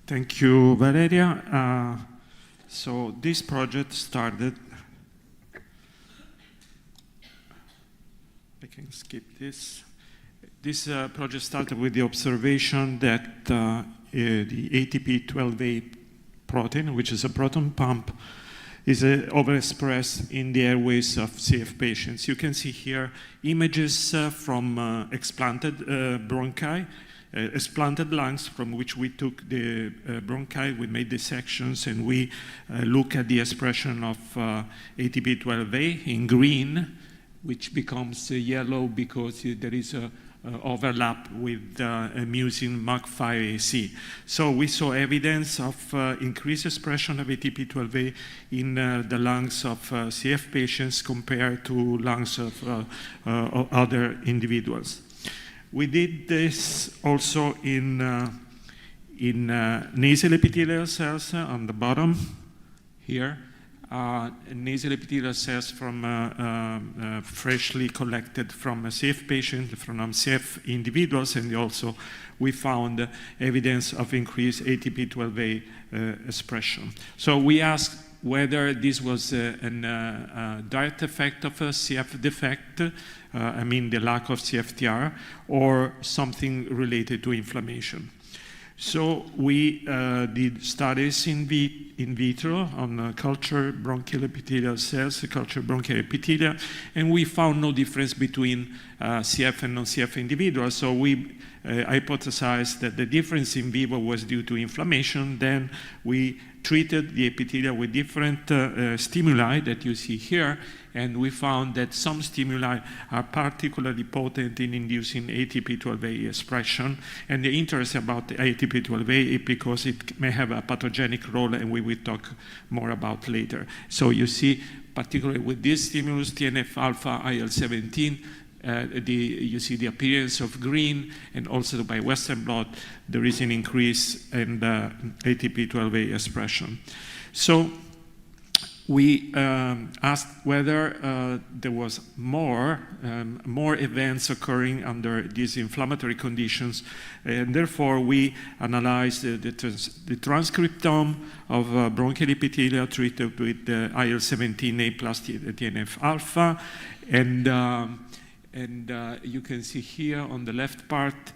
Thank you, Valeria. So this project started, I can skip this. This project started with the observation that the ATP12A protein, which is a proton pump, is overexpressed in the airways of CF patients. You can see here images from explanted bronchi, explanted lungs from which we took the bronchi, we made dissections, and we look at the expression of ATP12A in green, which becomes yellow because there is a overlap with mucin MUC5AC. So we saw evidence of increased expression of ATP12A in the lungs of CF patients compared to lungs of other individuals. We did this also in nasal epithelial cells on the bottom here. Nasal epithelial cells from freshly collected from a CF patient, from CF individuals, and also we found evidence of increased ATP12A expression. So we asked whether this was a direct effect of a CF defect, I mean the lack of CFTR, or something related to inflammation. So we did studies in vitro on culture bronchial epithelial cells, culture bronchial epithelia, and we found no difference between CF and non-CF individuals. So we hypothesized that the difference in vivo was due to inflammation. Then we treated the epithelia with different stimuli that you see here, and we found that some stimuli are particularly potent in inducing ATP12A expression. And the interest about the ATP12A is because it may have a pathogenic role, and we will talk more about later. So you see, particularly with this stimulus, TNF-alpha, IL-17, you see the appearance of green, and also by Western blot, there is an increase in the ATP12A expression. So we asked whether there was more events occurring under these inflammatory conditions, and therefore we analyzed the transcriptome of bronchial epithelia treated with the IL-17A plus TNF-alpha, and you can see here on the left part,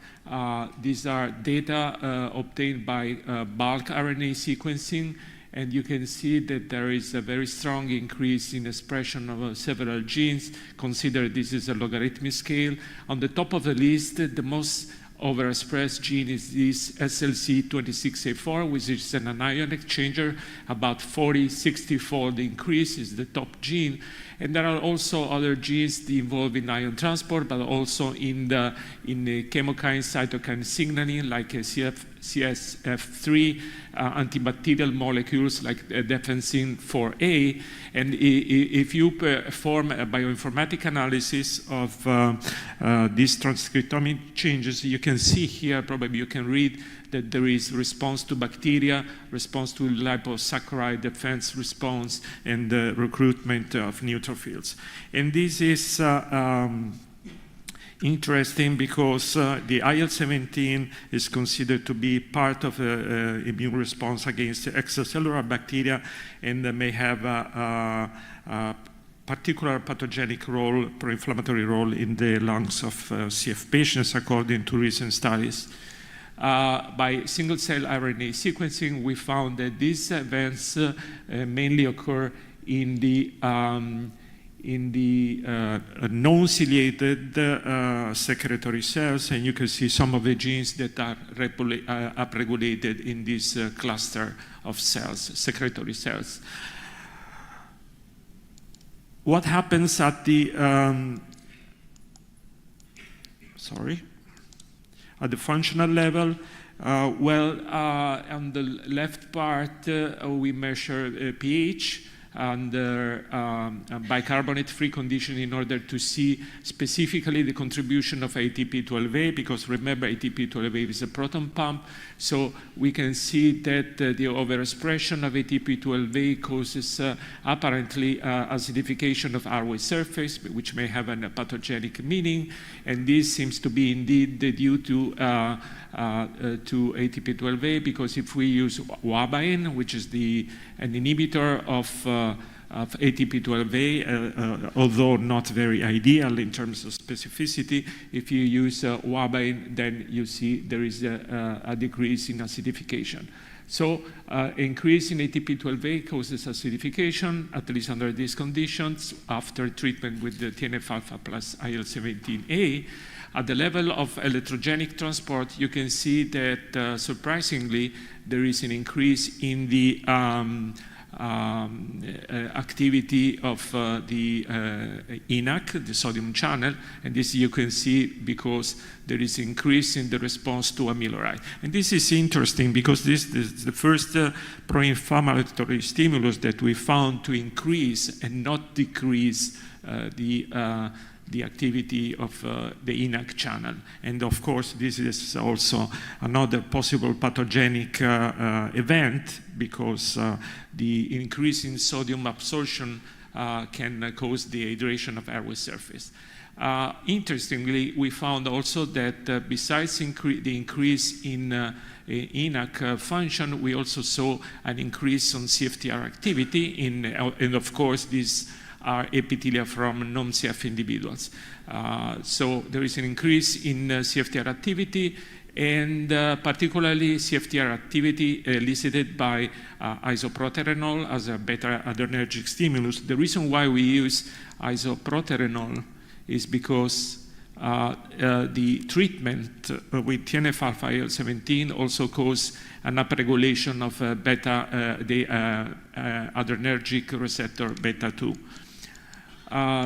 these are data obtained by bulk RNA sequencing, and you can see that there is a very strong increase in expression of several genes. Consider this is a logarithmic scale. On the top of the list, the most overexpressed gene is this SLC26A4, which is an anion exchanger. About 40-60-fold increase is the top gene. And there are also other genes involved in ion transport, but also in the chemokine cytokine signaling, like CSF3, antibacterial molecules like defensin 4A. And if you perform a bioinformatic analysis of these transcriptomic changes, you can see here, probably you can read that there is response to bacteria, response to liposaccharide defense response, and the recruitment of neutrophils. And this is interesting because the IL-17 is considered to be part of the immune response against extracellular bacteria, and may have a particular pathogenic role, pro-inflammatory role in the lungs of CF patients, according to recent studies. By single-cell RNA sequencing, we found that these events mainly occur in the non-ciliated secretory cells, and you can see some of the genes that are upregulated in this cluster of cells, secretory cells. What happens at the at the functional level? On the left part, we measure pH. under bicarbonate-free condition in order to see specifically the contribution of ATP12A, because remember ATP12A is a proton pump, so we can see that the overexpression of ATP12A causes apparently acidification of airway surface, which may have a pathogenic meaning, and this seems to be indeed due to ATP12A, because if we use Wabain, which is an inhibitor of ATP12A, although not very ideal in terms of specificity, if you use Wabain, then you see there is a decrease in acidification. So increase in ATP12A causes acidification, at least under these conditions, after treatment with the TNF-alpha plus IL-17A. At the level of electrogenic transport, you can see that, surprisingly, there is an increase in the activity of the ENaC, the sodium channel, and this you can see because there is increase in the response to amiloride. And this is interesting because this is the first pro-inflammatory stimulus that we found to increase and not decrease the activity of the ENaC channel. And of course, this is also another possible pathogenic event, because the increase in sodium absorption can cause dehydration of airway surface. Interestingly, we found also that besides the increase in ENaC function, we also saw an increase on CFTR activity, and of course, these are epithelia from non-CF individuals. So there is an increase in CFTR activity, and particularly CFTR activity elicited by isoproterenol as a beta-adrenergic stimulus. The reason why we use isoproterenol is because the treatment with TNF-alpha IL-17 also causes an upregulation of the adrenergic receptor beta-2.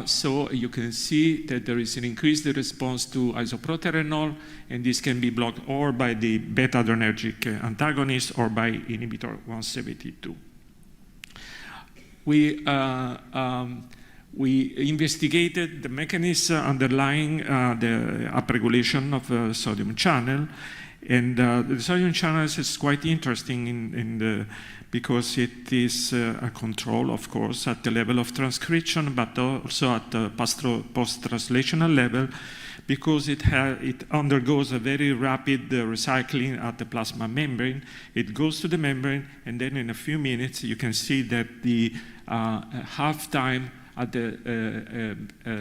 So you can see that there is an increased response to isoproterenol, and this can be blocked or by the beta-adrenergic antagonist or by inhibitor 172. We investigated the mechanism underlying the upregulation of the sodium channel, and the sodium channel is quite interesting because it is a control, of course, at the level of transcription, but also at the post-translational level, because it undergoes a very rapid recycling at the plasma membrane. It goes to the membrane, and then in a few minutes, you can see that the half-time at the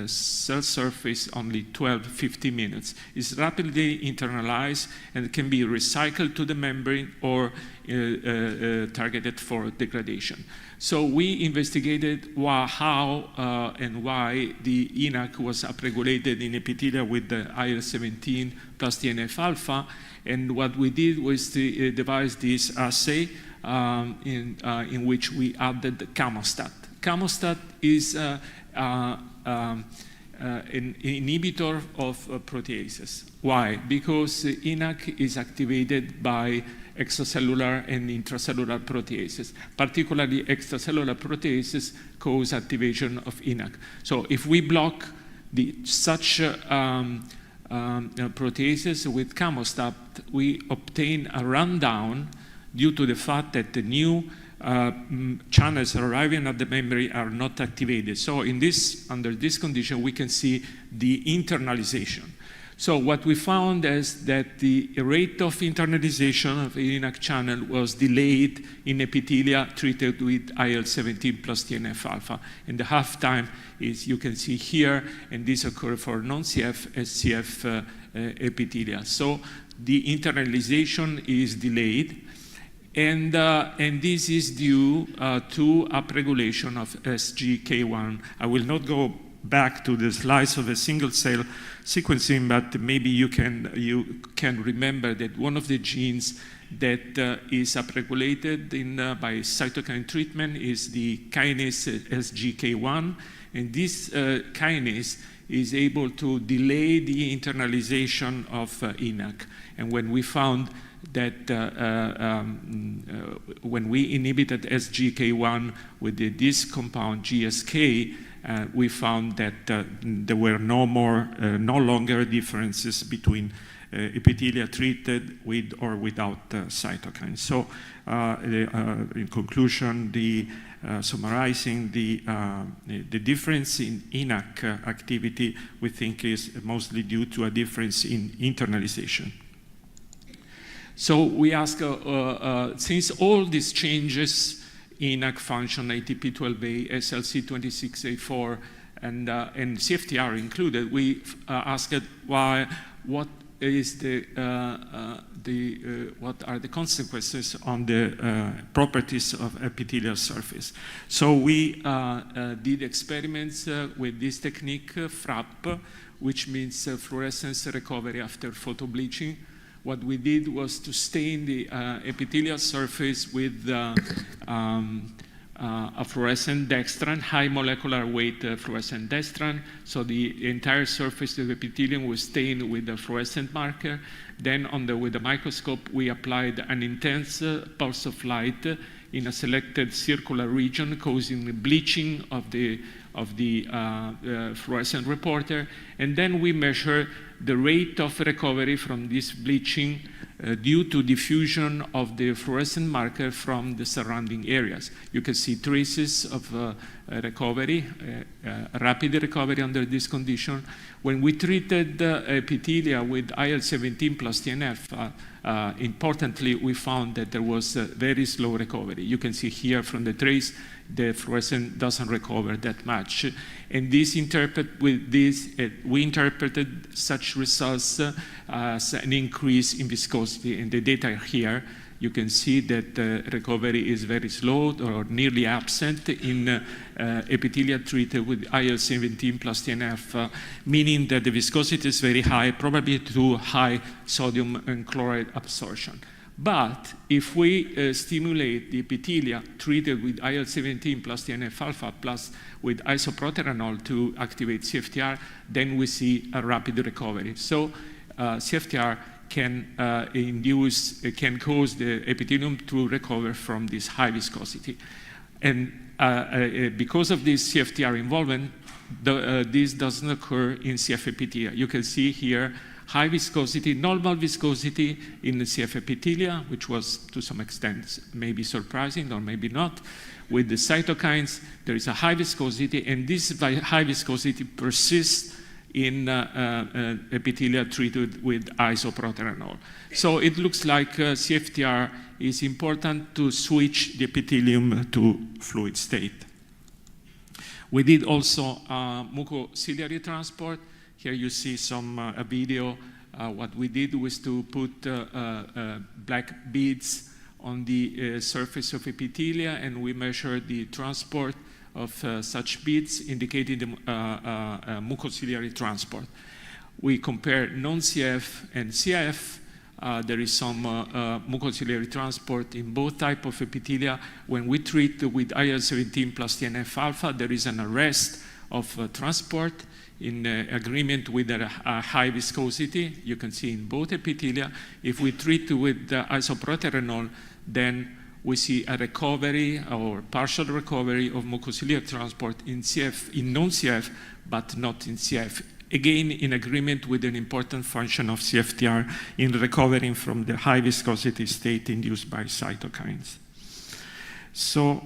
cell surface, only 12-15 minutes, is rapidly internalized and can be recycled to the membrane or targeted for degradation. So we investigated how and why the ENaC was upregulated in epithelia with the IL-17 plus TNF-alpha, and what we did was to devise this assay in which we added the Camostat. Camostat is an inhibitor of proteases. Why? Because ENaC is activated by extracellular and intracellular proteases. Particularly extracellular proteases cause activation of ENaC. So if we block such proteases with Camostat, we obtain a rundown due to the fact that the new channels arriving at the membrane are not activated. So under this condition, we can see the internalization. So what we found is that the rate of internalization of the ENaC channel was delayed in epithelia treated with IL-17 plus TNF-alpha. And the half-time is, you can see here, and this occurs for non-CF and CF epithelia. So the internalization is delayed. And this is due to upregulation of SGK1. I will not go back to the slides of a single-cell sequencing, but maybe you can remember that one of the genes that is upregulated by cytokine treatment is the kinase SGK1, and this kinase is able to delay the internalization of INAC. And when we found that when we inhibited SGK1 with this compound GSK, we found that there were no longer differences between epithelia treated with or without cytokines. So, in conclusion, summarizing the difference in INAC activity, we think is mostly due to a difference in internalization. So we ask, since all these changes, INAC function, ATP12A, SLC26A4, and CFTR included, we asked what are the consequences on the properties of epithelial surface. So we did experiments with this technique, FRAP, which means fluorescence recovery after photobleaching. What we did was to stain the epithelial surface with a fluorescent dextran, high molecular weight fluorescent dextran. So the entire surface of the epithelium was stained with a fluorescent marker. Then with the microscope, we applied an intense pulse of light in a selected circular region, causing bleaching of the fluorescent reporter. And then we measure the rate of recovery from this bleaching due to diffusion of the fluorescent marker from the surrounding areas. You can see traces of recovery, rapid recovery under this condition. When we treated epithelia with IL-17 plus TNF, importantly, we found that there was very slow recovery. You can see here from the trace, the fluorescent doesn't recover that much. And we interpreted such results as an increase in viscosity. And the data here, you can see that recovery is very slow or nearly absent in epithelia treated with IL-17 plus TNF, meaning that the viscosity is very high, probably through high sodium and chloride absorption. But if we stimulate the epithelia treated with IL-17 plus TNF-alpha plus with isoproterenol to activate CFTR, then we see a rapid recovery. So CFTR can cause the epithelium to recover from this high viscosity. And because of this CFTR involvement, this doesn't occur in CF epithelia. You can see here high viscosity, normal viscosity in the CF epithelia, which was to some extent maybe surprising or maybe not. With the cytokines, there is a high viscosity, and this high viscosity persists in epithelia treated with isoproterenol. So it looks like CFTR is important to switch the epithelium to fluid state. We did also mucociliary transport. Here you see a video. What we did was to put black beads on the surface of epithelia, and we measured the transport of such beads, indicating the mucociliary transport. We compared non-CF and CF. There is some mucociliary transport in both types of epithelia. When we treat with IL-17 plus TNF-alpha, there is an arrest of transport in agreement with a high viscosity. You can see in both epithelia. If we treat with isoproterenol, then we see a recovery or partial recovery of mucociliary transport in CF, in non-CF, but not in CF. Again, in agreement with an important function of CFTR in recovering from the high viscosity state induced by cytokines. So,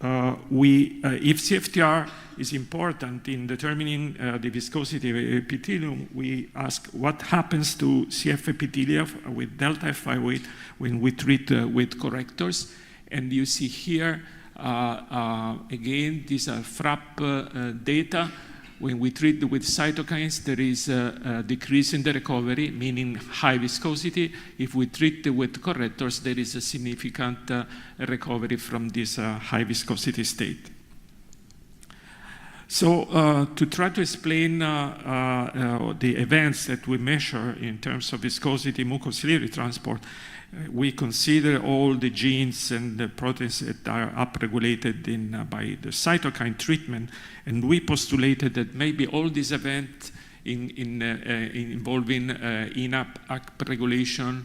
if CFTR is important in determining the viscosity of epithelium, we ask what happens to CF epithelia with delta F5 when we treat with correctors. And you see here, again, these are FRAP data. When we treat with cytokines, there is a decrease in the recovery, meaning high viscosity. If we treat with correctors, there is a significant recovery from this high viscosity state. So to try to explain the events that we measure in terms of viscosity, mucociliary transport, we consider all the genes and the proteins that are upregulated by the cytokine treatment, and we postulated that maybe all these events involving upregulation,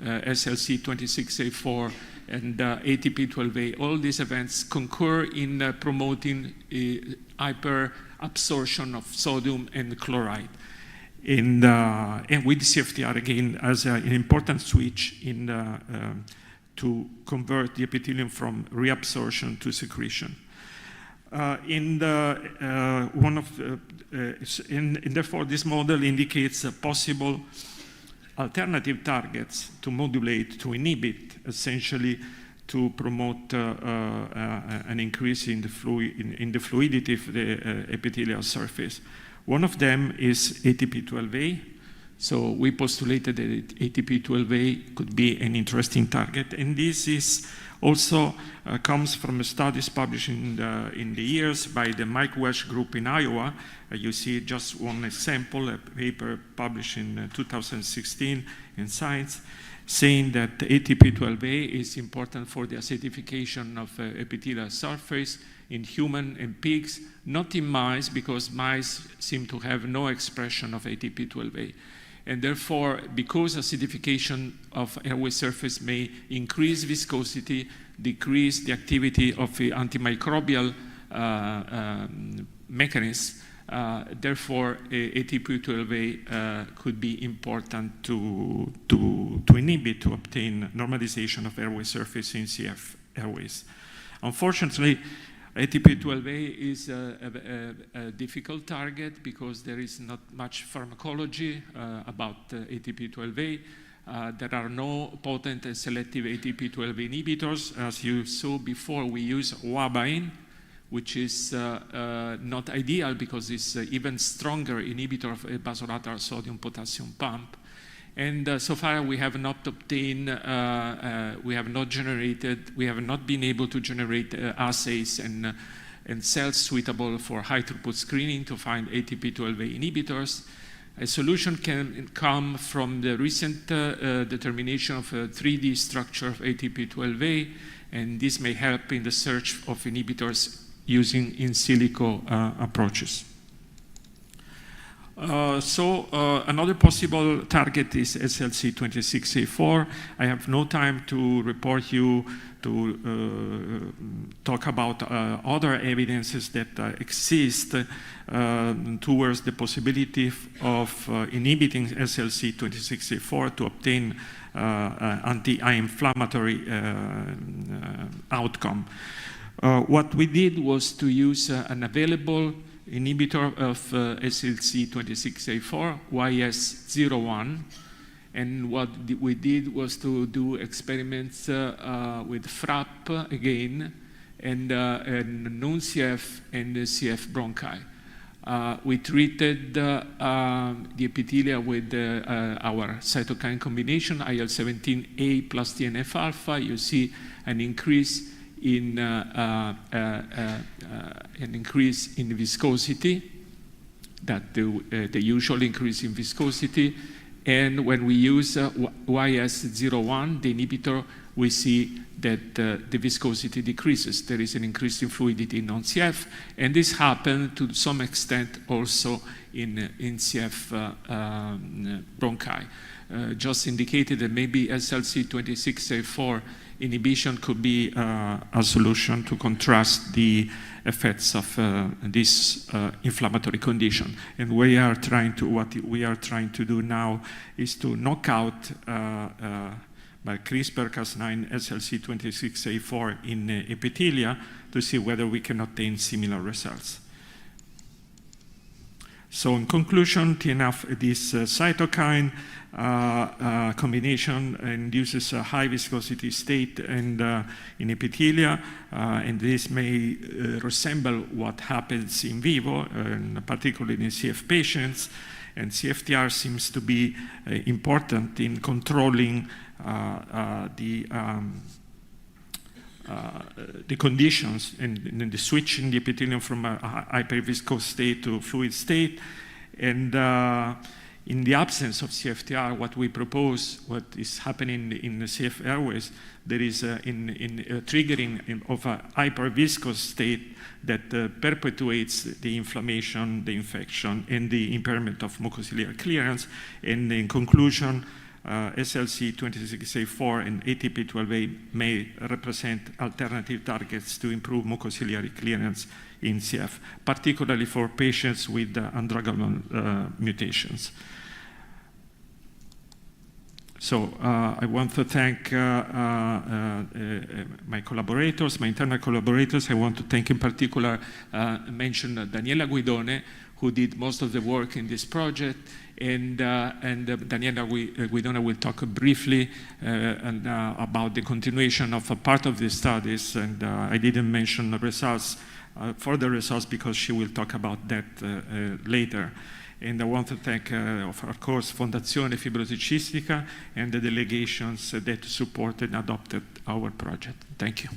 SLC26A4, and ATP12A, all these events concur in promoting hyperabsorption of sodium and chloride. And with CFTR, again, as an important switch to convert the epithelium from reabsorption to secretion. And therefore, this model indicates possible alternative targets to modulate, to inhibit, essentially to promote an increase in the fluidity of the epithelial surface. One of them is ATP12A. So we postulated that ATP12A could be an interesting target, and this is also comes from studies published in the years by the Mike Welch group in Iowa. You see just one example, a paper published in 2016 in Science, saying that ATP12A is important for the acidification of epithelial surface in human and pigs, not in mice, because mice seem to have no expression of ATP12A. And therefore, because acidification of airway surface may increase viscosity, decrease the activity of the antimicrobial mechanism, therefore ATP12A could be important to inhibit, to obtain normalization of airway surface in CF airways. Unfortunately, ATP12A is a difficult target because there is not much pharmacology about ATP12A. There are no potent and selective ATP12A inhibitors. As you saw before, we use ouabaine, which is not ideal because it's even stronger inhibitor of a basolateral sodium-potassium pump. And so far we have not obtained, we have not been able to generate assays and cells suitable for high throughput screening to find ATP12A inhibitors. A solution can come from the recent determination of a 3D structure of ATP12A, and this may help in the search of inhibitors using in silico approaches. Another possible target is SLC26A4. I have no time to report you to talk about other evidences that exist towards the possibility of inhibiting SLC26A4 to obtain anti-inflammatory outcome. What we did was to use an available inhibitor of SLC26A4, YS01, and what we did was to do experiments with FRAP again, and non-CF and CF bronchi. We treated the epithelia with our cytokine combination, IL-17A plus TNF-alpha. You see an increase in viscosity, that the usual increase in viscosity. And when we use YS01, the inhibitor, we see that the viscosity decreases. There is an increase in fluidity in non-CF, and this happened to some extent also in CF bronchi. Just indicated that maybe SLC26A4 inhibition could be a solution to contrast the effects of this inflammatory condition. And what we are trying to do now is to knock out by CRISPR-Cas9 SLC26A4 in epithelia to see whether we can obtain similar results. So in conclusion, TNF, this cytokine combination induces a high viscosity state and in epithelia, and this may resemble what happens in vivo, particularly in CF patients. And CFTR seems to be important in controlling the conditions and the switch in the epithelium from a hyperviscous state to fluid state. And in the absence of CFTR, what we propose, what is happening in the CF airways, there is triggering of a hyperviscous state that perpetuates the inflammation, the infection, and the impairment of mucociliary clearance. And in conclusion, SLC26A4 and ATP12A may represent alternative targets to improve mucociliary clearance in CF, particularly for patients with undruggable mutations. So I want to thank my collaborators, my internal collaborators. I want to thank in particular, mention Daniela Guidone, who did most of the work in this project. And Daniela Guidone will talk briefly about the continuation of a part of the studies. And I didn't mention the results, further results, because she will talk about that later. And I want to thank, of course, Fondazione Fibrosi Cistica and the delegations that supported and adopted our project. Thank you.